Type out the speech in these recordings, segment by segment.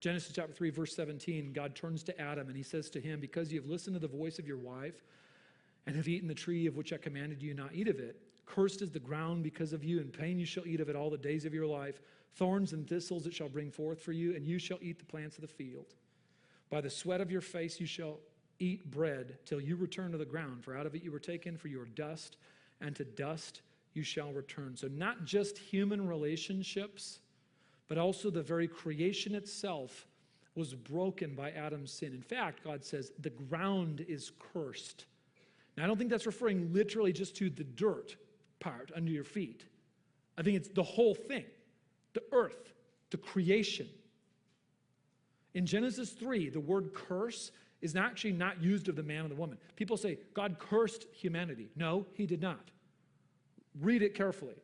Genesis chapter 3, verse 17, God turns to Adam and he says to him, because you have listened to the voice of your wife and have eaten the tree of which I commanded you not eat of it, cursed is the ground because of you, and pain you shall eat of it all the days of your life. Thorns and thistles it shall bring forth for you, and you shall eat the plants of the field. By the sweat of your face you shall eat bread till you return to the ground, for out of it you were taken, for you are dust, and to dust you shall return. So not just human relationships, but also the very creation itself was broken by Adam's sin. In fact, God says the ground is cursed. Now, I don't think that's referring literally just to the dirt part under your feet. I think it's the whole thing, the earth, the creation. In Genesis 3, the word curse is actually not used of the man and the woman. People say, God cursed humanity. No, he did not. Read it carefully.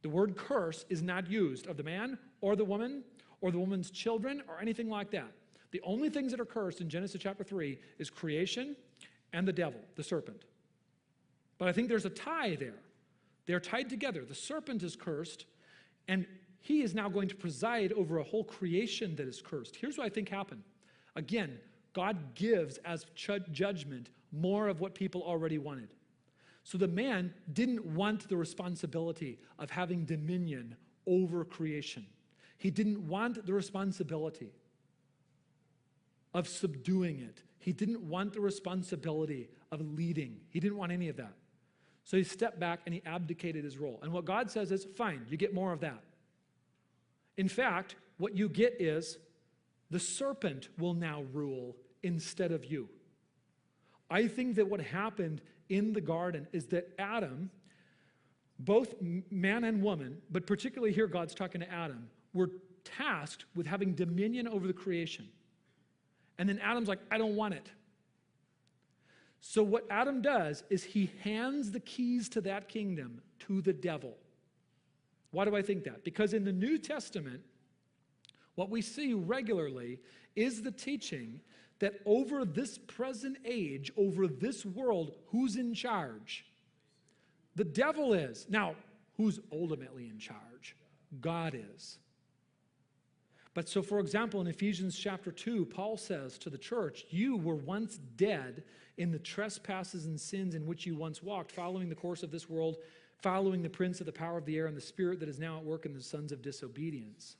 The word curse is not used of the man or the woman's children or anything like that. The only things that are cursed in Genesis chapter 3 is creation and the devil, the serpent. But I think there's a tie there. They're tied together. The serpent is cursed, and he is now going to preside over a whole creation that is cursed. Here's what I think happened. Again, God gives as judgment more of what people already wanted. So the man didn't want the responsibility of having dominion over creation. He didn't want the responsibility of subduing it. He didn't want the responsibility of leading. He didn't want any of that. So he stepped back and he abdicated his role. And what God says is, fine, you get more of that. In fact, what you get is the serpent will now rule instead of you. I think that what happened in the garden is that Adam, both man and woman, but particularly here God's talking to Adam, were tasked with having dominion over the creation. And then Adam's like, I don't want it. So what Adam does is he hands the keys to that kingdom to the devil. Why do I think that? Because in the New Testament, what we see regularly is the teaching that over this present age, over this world, who's in charge? The devil is. Now, who's ultimately in charge? God is. But so, for example, in Ephesians chapter 2, Paul says to the church, you were once dead in the trespasses and sins in which you once walked, following the course of this world, following the prince of the power of the air and the spirit that is now at work in the sons of disobedience.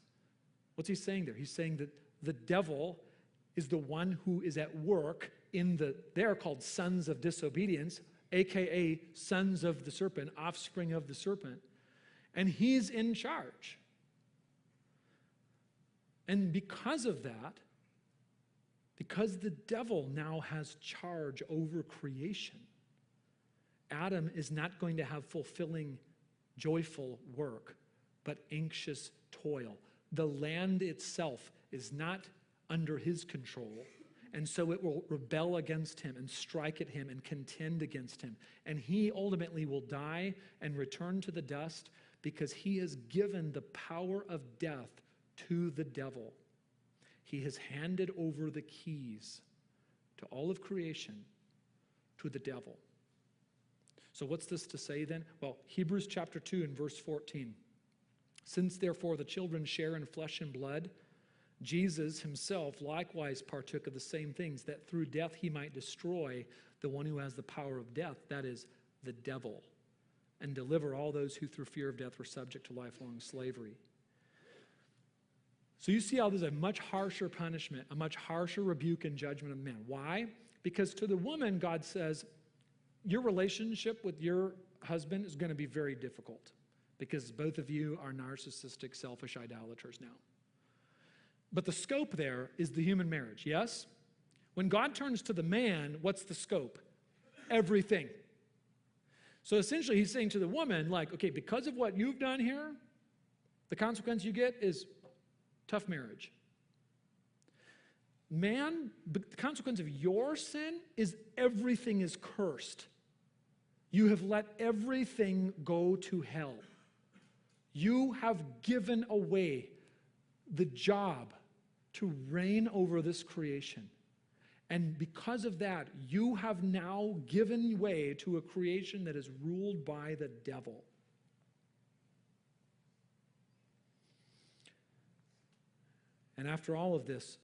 What's he saying there? He's saying that the devil is the one who is at work they're called sons of disobedience, aka sons of the serpent, offspring of the serpent, and he's in charge. And because of that, because the devil now has charge over creation, Adam is not going to have fulfilling, joyful work, but anxious toil. The land itself is not under his control, and so it will rebel against him and strike at him and contend against him. And he ultimately will die and return to the dust because he has given the power of death to the devil. He has handed over the keys to all of creation to the devil. So what's this to say then? Well, Hebrews chapter 2 and verse 14. Since therefore the children share in flesh and blood, Jesus himself likewise partook of the same things, that through death he might destroy the one who has the power of death, that is, the devil, and deliver all those who through fear of death were subject to lifelong slavery. So you see how there's a much harsher punishment, a much harsher rebuke and judgment of man. Why? Because to the woman, God says, your relationship with your husband is going to be very difficult because both of you are narcissistic, selfish idolaters now. But the scope there is the human marriage, yes? When God turns to the man, what's the scope? Everything. So essentially he's saying to the woman, like, okay, because of what you've done here, the consequence you get is tough marriage. Man, the consequence of your sin is everything is cursed. You have let everything go to hell. You have given away the job to reign over this creation. And because of that, you have now given way to a creation that is ruled by the devil. And after all of this,